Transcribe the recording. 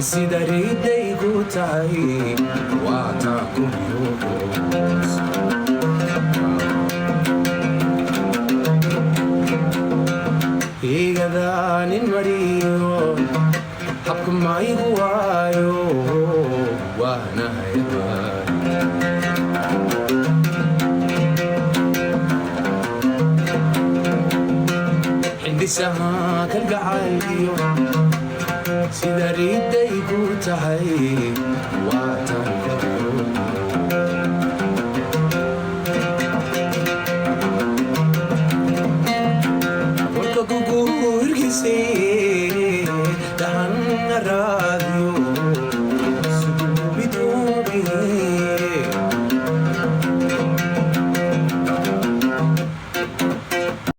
sida riidaygu tahay waataa kuyoos igadaanin mariyo habka maigu waayo waanahayabaa xindhisaha kalgacayyo sida riidaygu tahay waa